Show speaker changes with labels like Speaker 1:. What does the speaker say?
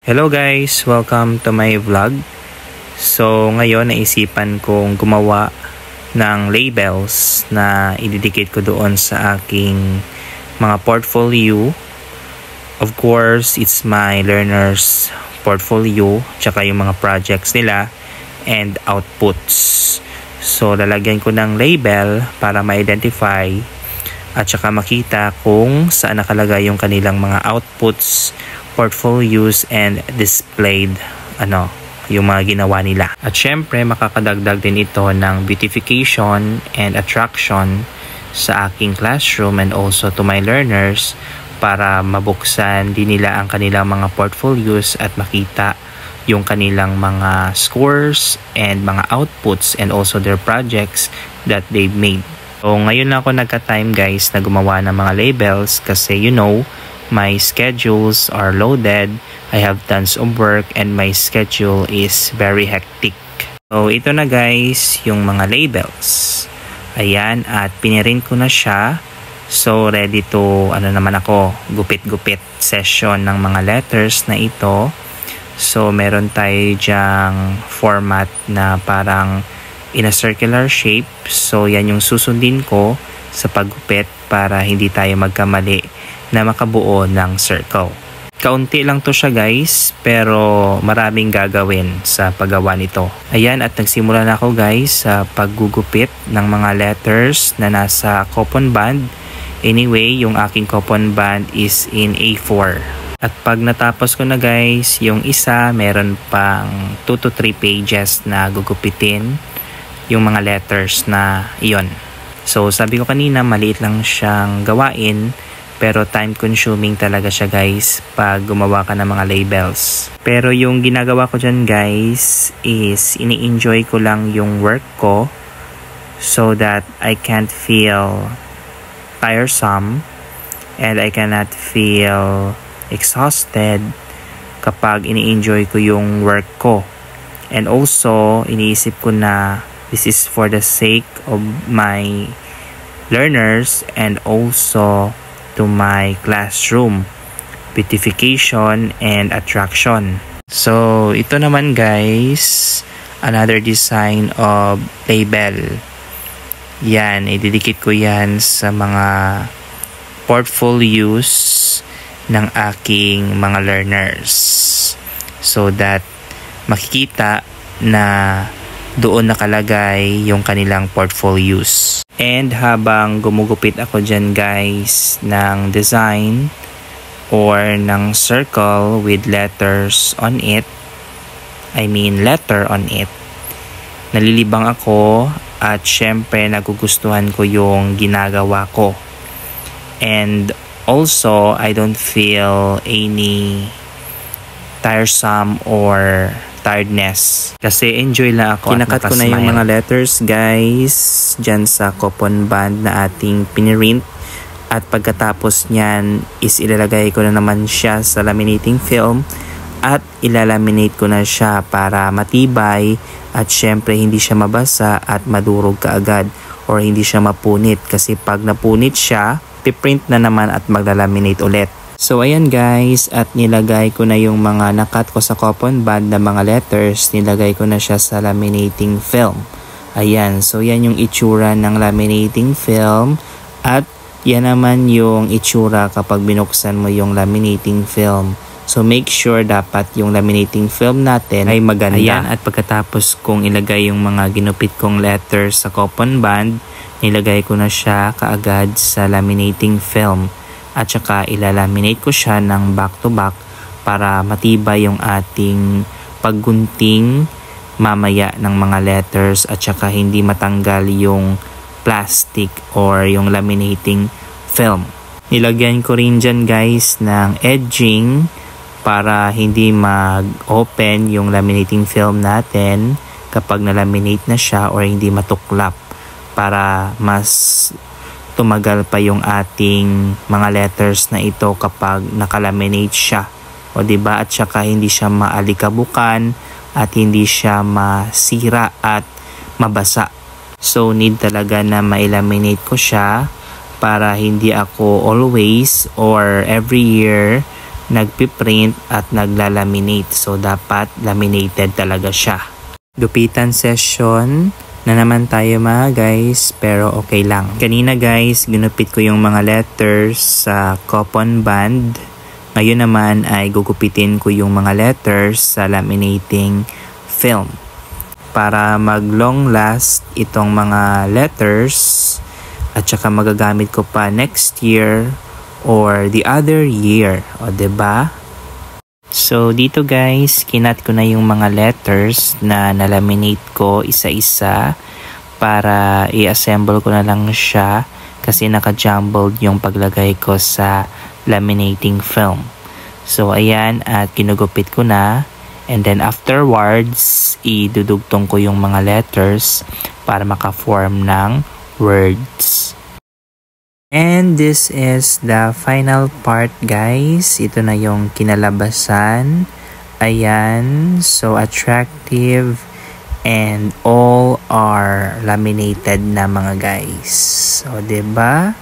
Speaker 1: Hello guys! Welcome to my vlog. So ngayon naisipan kong gumawa ng labels na ididikit ko doon sa aking mga portfolio. Of course, it's my learners portfolio tsaka yung mga projects nila and outputs. So lalagyan ko ng label para ma-identify at saka makita kung saan nakalagay yung kanilang mga outputs, portfolios, and displayed yung mga ginawa nila. At syempre makakadagdag din ito ng beautification and attraction sa aking classroom and also to my learners para mabuksan din nila ang kanilang mga portfolios at makita yung kanilang mga scores and mga outputs and also their projects that they've made. So ngayon lang ako nagka-time guys na gumawa ng mga labels kasi my schedules are loaded. I have tons of work and my schedule is very hectic. So ito na guys yung mga labels. Ayan, at pinirin ko na siya. So ready to gupit-gupit session ng mga letters na ito. So meron tayo dyang format na parang in a circular shape. So yan yung susundin ko sa paggupit para hindi tayo magkamali na makabuo ng circle. Kaunti lang to siya guys, pero maraming gagawin sa paggawa nito. Ayan, at nagsimula na ako guys sa paggugupit ng mga letters na nasa coupon band. Anyway, yung aking coupon band is in A4. At pag natapos ko na guys, yung isa meron pang 2 to 3 pages na gugupitin yung mga letters na iyon. So sabi ko kanina maliit lang siyang gawain pero time consuming talaga siya guys pag gumawa ka ng mga labels. Pero yung ginagawa ko dyan guys is ini-enjoy ko lang yung work ko so that I can't feel tiresome and I cannot feel exhausted kapag ini-enjoy ko yung work ko. And also iniisip ko na this is for the sake of my learners and also to my classroom, beautification and attraction. So ito naman guys, another design of label. Yan, ididikit ko yan sa mga portfolios ng aking mga learners so that makikita na doon nakalagay yung kanilang portfolios. And habang gumugupit ako dyan guys ng design or ng circle with letters on it, letter on it, nalilibang ako at syempre nagugustuhan ko yung ginagawa ko. And also, I don't feel any tiresome or tiredness kasi enjoy lang ako. Kinakat ko na yung mga letters guys dyan sa coupon band na ating pinirint at pagkatapos nyan is ilalagay ko na naman siya sa laminating film at ilalaminate ko na siya para matibay at syempre hindi siya mabasa at madurog kaagad or hindi siya mapunit kasi pag napunit siya piprint na naman at maglalaminate ulit. So ayan guys, at nilagay ko na yung mga nakat ko sa coupon band na mga letters, nilagay ko na siya sa laminating film. Ayan, so yan yung itsura ng laminating film at yan naman yung itsura kapag binuksan mo yung laminating film. So make sure dapat yung laminating film natin ay maganda. Ayan, at pagkatapos kong ilagay yung mga ginupit kong letters sa coupon band, nilagay ko na siya kaagad sa laminating film. At saka ilalaminate ko siya ng back to back para matibay yung ating paggunting mamaya ng mga letters at saka hindi matanggal yung plastic or yung laminating film. Nilagyan ko rin dyan guys ng edging para hindi mag-open yung laminating film natin kapag na-laminate na siya or hindi matuklap para mas tumagal pa yung ating mga letters na ito kapag nakalaminate siya. O diba? At saka hindi siya maalikabukan at hindi siya masira at mabasa. So need talaga na ma-laminate ko siya para hindi ako always or every year nagpiprint at naglalaminate. So, dapat laminated talaga siya. Gupitan session na naman tayo mga guys, pero okay lang. Kanina guys, ginupit ko yung mga letters sa coupon band. Ngayon naman ay gugupitin ko yung mga letters sa laminating film. Para mag long last itong mga letters at saka magagamit ko pa next year or the other year. O, diba? So, dito guys, kinat ko na yung mga letters na nalaminate ko isa-isa para i-assemble ko na lang siya kasi naka-jumbled yung paglagay ko sa laminating film. So, ayan, at kinugupit ko na. And then afterwards, idudugtong ko yung mga letters para maka-form ng words. And this is the final part guys. Ito na yung kinalabasan. Ayan, so attractive and all are laminated na mga guys. So, 'di ba?